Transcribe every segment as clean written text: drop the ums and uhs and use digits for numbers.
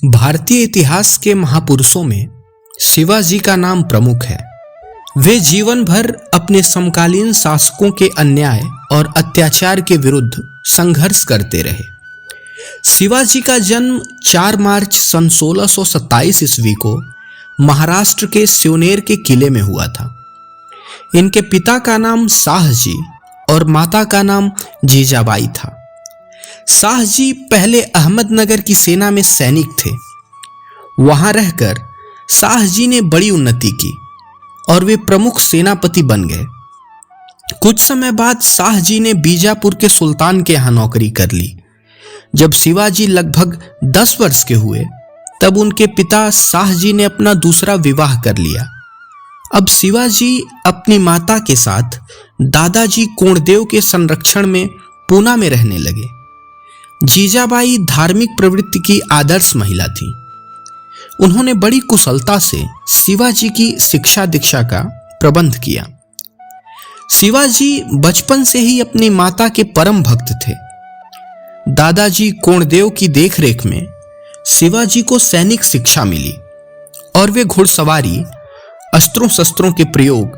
भारतीय इतिहास के महापुरुषों में शिवाजी का नाम प्रमुख है। वे जीवन भर अपने समकालीन शासकों के अन्याय और अत्याचार के विरुद्ध संघर्ष करते रहे। शिवाजी का जन्म 4 मार्च सन 1627 ईस्वी को महाराष्ट्र के सिवनेर के किले में हुआ था। इनके पिता का नाम शाहजी और माता का नाम जीजाबाई था। शाहजी पहले अहमदनगर की सेना में सैनिक थे। वहां रहकर शाहजी ने बड़ी उन्नति की और वे प्रमुख सेनापति बन गए। कुछ समय बाद शाहजी ने बीजापुर के सुल्तान के यहाँ नौकरी कर ली। जब शिवाजी लगभग 10 वर्ष के हुए तब उनके पिता शाहजी ने अपना दूसरा विवाह कर लिया। अब शिवाजी अपनी माता के साथ दादाजी कोंडदेव के संरक्षण में पूना में रहने लगे। जीजाबाई धार्मिक प्रवृत्ति की आदर्श महिला थी। उन्होंने बड़ी कुशलता से शिवाजी की शिक्षा दीक्षा का प्रबंध किया। शिवाजी बचपन से ही अपनी माता के परम भक्त थे। दादाजी कोंडदेव की देखरेख में शिवाजी को सैनिक शिक्षा मिली और वे घुड़सवारी, अस्त्रों शस्त्रों के प्रयोग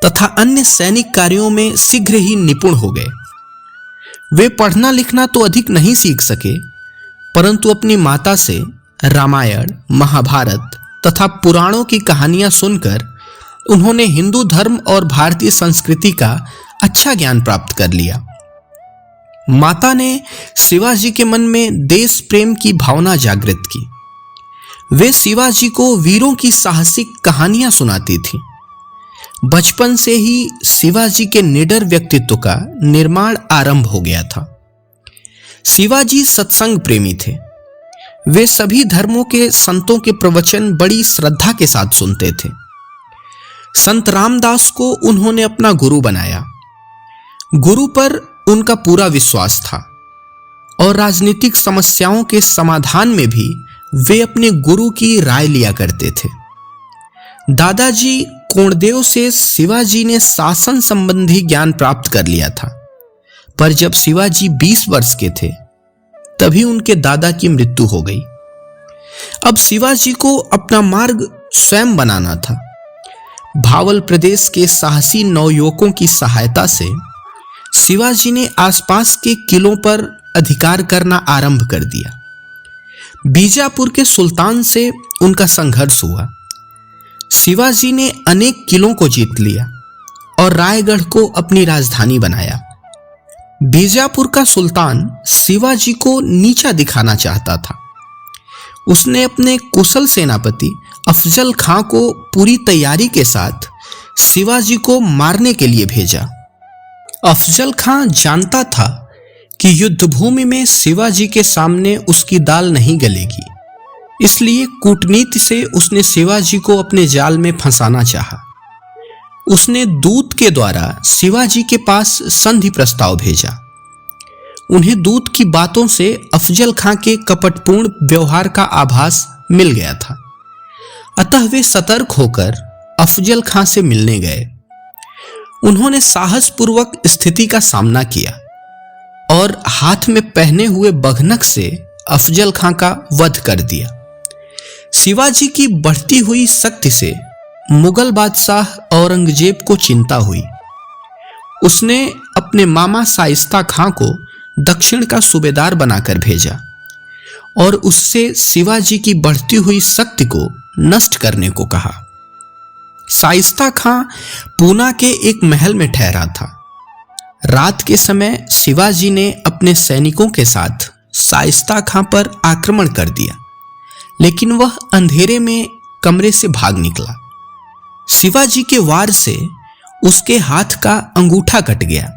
तथा अन्य सैनिक कार्यों में शीघ्र ही निपुण हो गए। वे पढ़ना लिखना तो अधिक नहीं सीख सके, परंतु अपनी माता से रामायण, महाभारत तथा पुराणों की कहानियां सुनकर उन्होंने हिंदू धर्म और भारतीय संस्कृति का अच्छा ज्ञान प्राप्त कर लिया। माता ने शिवाजी के मन में देश प्रेम की भावना जागृत की। वे शिवाजी को वीरों की साहसिक कहानियां सुनाती थीं। बचपन से ही शिवाजी के निडर व्यक्तित्व का निर्माण आरंभ हो गया था। शिवाजी सत्संग प्रेमी थे। वे सभी धर्मों के संतों के प्रवचन बड़ी श्रद्धा के साथ सुनते थे। संत रामदास को उन्होंने अपना गुरु बनाया। गुरु पर उनका पूरा विश्वास था और राजनीतिक समस्याओं के समाधान में भी वे अपने गुरु की राय लिया करते थे। दादाजी कोंडदेव से शिवाजी ने शासन संबंधी ज्ञान प्राप्त कर लिया था, पर जब शिवाजी 20 वर्ष के थे तभी उनके दादा की मृत्यु हो गई। अब शिवाजी को अपना मार्ग स्वयं बनाना था। भावल प्रदेश के साहसी नवयुवकों की सहायता से शिवाजी ने आसपास के किलों पर अधिकार करना आरंभ कर दिया। बीजापुर के सुल्तान से उनका संघर्ष हुआ। शिवाजी ने अनेक किलों को जीत लिया और रायगढ़ को अपनी राजधानी बनाया। बीजापुर का सुल्तान शिवाजी को नीचा दिखाना चाहता था। उसने अपने कुशल सेनापति अफजल खां को पूरी तैयारी के साथ शिवाजी को मारने के लिए भेजा। अफजल खां जानता था कि युद्धभूमि में शिवाजी के सामने उसकी दाल नहीं गलेगी, इसलिए कूटनीति से उसने शिवाजी को अपने जाल में फंसाना चाहा। उसने दूत के द्वारा शिवाजी के पास संधि प्रस्ताव भेजा। उन्हें दूत की बातों से अफजल खां के कपटपूर्ण व्यवहार का आभास मिल गया था। अतः वे सतर्क होकर अफजल खां से मिलने गए। उन्होंने साहसपूर्वक स्थिति का सामना किया और हाथ में पहने हुए बघनक से अफजल खां का वध कर दिया। शिवाजी की बढ़ती हुई शक्ति से मुगल बादशाह औरंगजेब को चिंता हुई। उसने अपने मामा शाइस्ता खां को दक्षिण का सूबेदार बनाकर भेजा और उससे शिवाजी की बढ़ती हुई शक्ति को नष्ट करने को कहा। शाइस्ता खां पूना के एक महल में ठहरा था। रात के समय शिवाजी ने अपने सैनिकों के साथ शाइस्ता खां पर आक्रमण कर दिया, लेकिन वह अंधेरे में कमरे से भाग निकला। शिवाजी के वार से उसके हाथ का अंगूठा कट गया।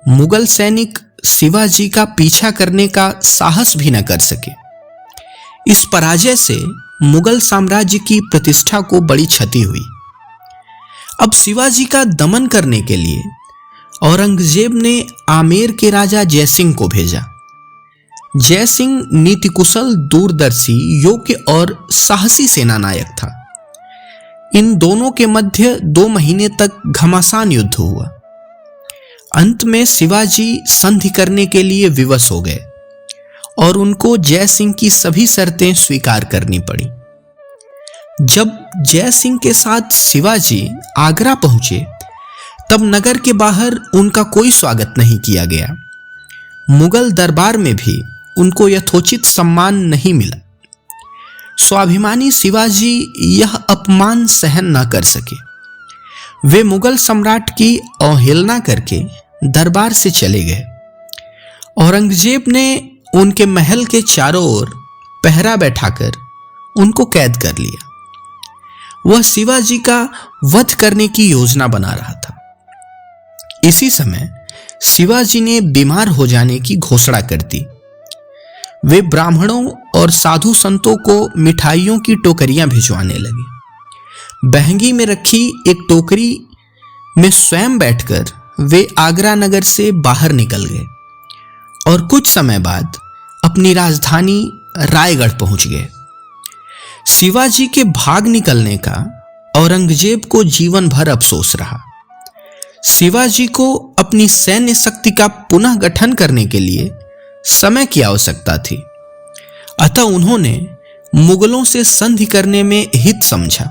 मुगल सैनिक शिवाजी का पीछा करने का साहस भी न कर सके। इस पराजय से मुगल साम्राज्य की प्रतिष्ठा को बड़ी क्षति हुई। अब शिवाजी का दमन करने के लिए औरंगजेब ने आमेर के राजा जयसिंह को भेजा। जयसिंह नीतिकुशल, दूरदर्शी, योग्य और साहसी सेनानायक था। इन दोनों के मध्य 2 महीने तक घमासान युद्ध हुआ। अंत में शिवाजी संधि करने के लिए विवश हो गए और उनको जय सिंह की सभी शर्तें स्वीकार करनी पड़ी। जब जय सिंह के साथ शिवाजी आगरा पहुंचे तब नगर के बाहर उनका कोई स्वागत नहीं किया गया। मुगल दरबार में भी उनको यथोचित सम्मान नहीं मिला। स्वाभिमानी शिवाजी यह अपमान सहन न कर सके। वे मुगल सम्राट की अवहेलना करके दरबार से चले गए। औरंगजेब ने उनके महल के चारों ओर पहरा बैठाकर उनको कैद कर लिया। वह शिवाजी का वध करने की योजना बना रहा था। इसी समय शिवाजी ने बीमार हो जाने की घोषणा कर दी। वे ब्राह्मणों और साधु संतों को मिठाइयों की टोकरियां भिजवाने लगे। बहंगी में रखी एक टोकरी में स्वयं बैठकर वे आगरा नगर से बाहर निकल गए और कुछ समय बाद अपनी राजधानी रायगढ़ पहुंच गए। शिवाजी के भाग निकलने का औरंगजेब को जीवन भर अफसोस रहा। शिवाजी को अपनी सैन्य शक्ति का पुनः गठन करने के लिए समय की आवश्यकता थी, अतः उन्होंने मुगलों से संधि करने में हित समझा।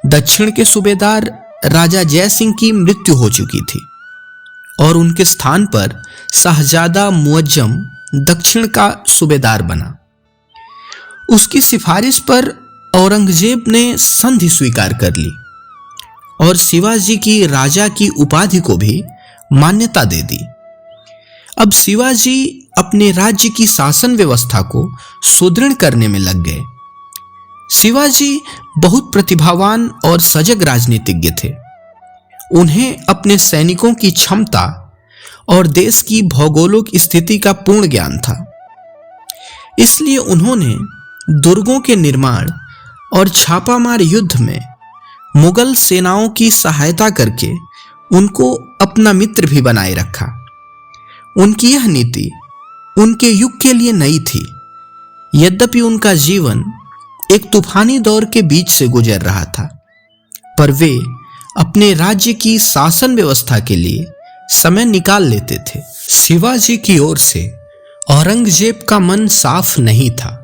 दक्षिण के सूबेदार राजा जय सिंह की मृत्यु हो चुकी थी और उनके स्थान पर शाहजादा मुअज्जम दक्षिण का सूबेदार बना। उसकी सिफारिश पर औरंगजेब ने संधि स्वीकार कर ली और शिवाजी की राजा की उपाधि को भी मान्यता दे दी। अब शिवाजी अपने राज्य की शासन व्यवस्था को सुदृढ़ करने में लग गए। शिवाजी बहुत प्रतिभावान और सजग राजनीतिज्ञ थे। उन्हें अपने सैनिकों की क्षमता और देश की भौगोलिक स्थिति का पूर्ण ज्ञान था। इसलिए उन्होंने दुर्गों के निर्माण और छापामार युद्ध में मुगल सेनाओं की सहायता करके उनको अपना मित्र भी बनाए रखा। उनकी यह नीति उनके युग के लिए नई थी। यद्यपि उनका जीवन एक तूफानी दौर के बीच से गुजर रहा था, पर वे अपने राज्य की शासन व्यवस्था के लिए समय निकाल लेते थे। शिवाजी की ओर से औरंगजेब का मन साफ नहीं था,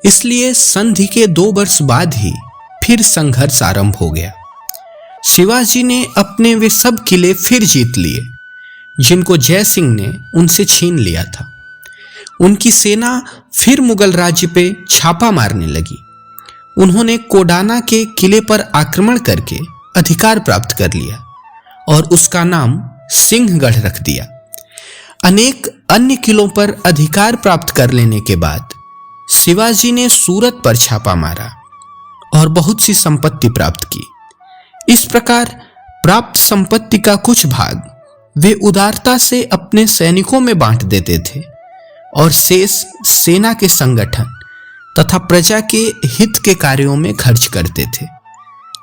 इसलिए संधि के 2 वर्ष बाद ही फिर संघर्ष आरंभ हो गया। शिवाजी ने अपने वे सब किले फिर जीत लिए जिनको जय सिंह ने उनसे छीन लिया था। उनकी सेना फिर मुगल राज्य पे छापा मारने लगी। उन्होंने कोडाना के किले पर आक्रमण करके अधिकार प्राप्त कर लिया और उसका नाम सिंहगढ़ रख दिया। अनेक अन्य किलों पर अधिकार प्राप्त कर लेने के बाद शिवाजी ने सूरत पर छापा मारा और बहुत सी संपत्ति प्राप्त की। इस प्रकार प्राप्त संपत्ति का कुछ भाग वे उदारता से अपने सैनिकों में बांट देते थे और शेष सेना के संगठन तथा प्रजा के हित के कार्यों में खर्च करते थे।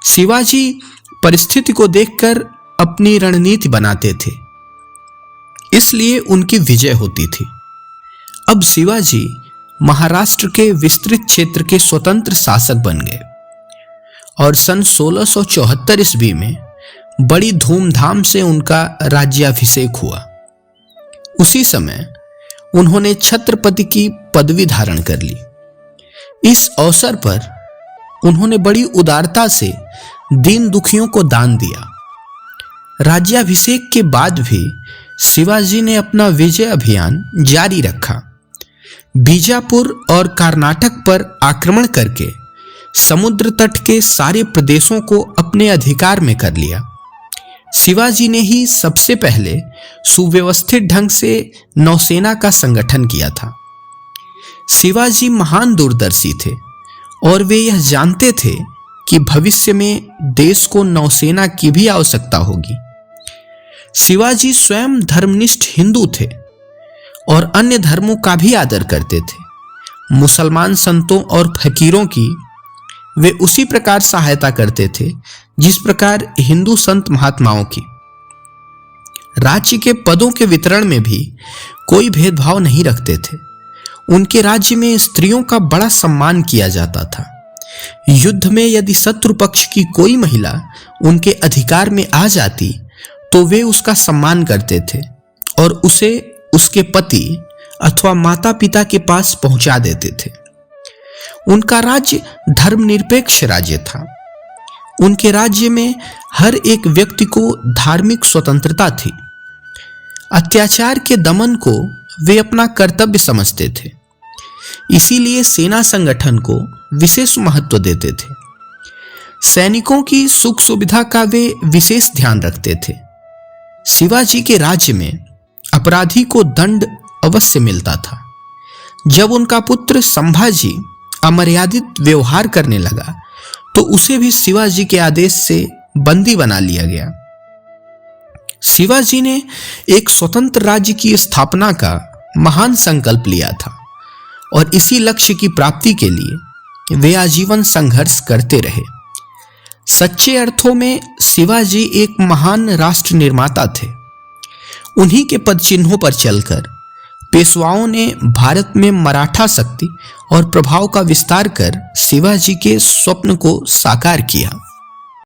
शिवाजी परिस्थिति को देखकर अपनी रणनीति बनाते थे, इसलिए उनकी विजय होती थी। अब शिवाजी महाराष्ट्र के विस्तृत क्षेत्र के स्वतंत्र शासक बन गए और सन 1674 ईस्वी में बड़ी धूमधाम से उनका राज्याभिषेक हुआ। उसी समय उन्होंने छत्रपति की पदवी धारण कर ली। इस अवसर पर उन्होंने बड़ी उदारता से दीन दुखियों को दान दिया। राज्याभिषेक के बाद भी शिवाजी ने अपना विजय अभियान जारी रखा। बीजापुर और कर्नाटक पर आक्रमण करके समुद्र तट के सारे प्रदेशों को अपने अधिकार में कर लिया। शिवाजी ने ही सबसे पहले सुव्यवस्थित ढंग से नौसेना का संगठन किया था। शिवाजी महान दूरदर्शी थे और वे यह जानते थे कि भविष्य में देश को नौसेना की भी आवश्यकता होगी। शिवाजी स्वयं धर्मनिष्ठ हिंदू थे और अन्य धर्मों का भी आदर करते थे। मुसलमान संतों और फकीरों की वे उसी प्रकार सहायता करते थे जिस प्रकार हिंदू संत महात्माओं की। राज्य के पदों के वितरण में भी कोई भेदभाव नहीं रखते थे। उनके राज्य में स्त्रियों का बड़ा सम्मान किया जाता था। युद्ध में यदि शत्रु पक्ष की कोई महिला उनके अधिकार में आ जाती तो वे उसका सम्मान करते थे और उसे उसके पति अथवा माता पिता के पास पहुंचा देते थे। उनका राज्य धर्मनिरपेक्ष राज्य था। उनके राज्य में हर एक व्यक्ति को धार्मिक स्वतंत्रता थी। अत्याचार के दमन को वे अपना कर्तव्य समझते थे, इसीलिए सेना संगठन को विशेष महत्व देते थे। सैनिकों की सुख सुविधा का वे विशेष ध्यान रखते थे। शिवाजी के राज्य में अपराधी को दंड अवश्य मिलता था। जब उनका पुत्र संभाजी अमर्यादित व्यवहार करने लगा तो उसे भी शिवाजी के आदेश से बंदी बना लिया गया। शिवाजी ने एक स्वतंत्र राज्य की स्थापना का महान संकल्प लिया था और इसी लक्ष्य की प्राप्ति के लिए वे आजीवन संघर्ष करते रहे। सच्चे अर्थों में शिवाजी एक महान राष्ट्र निर्माता थे। उन्हीं के पद चिन्हों पर चलकर पेशवाओं ने भारत में मराठा शक्ति और प्रभाव का विस्तार कर शिवाजी के स्वप्न को साकार किया।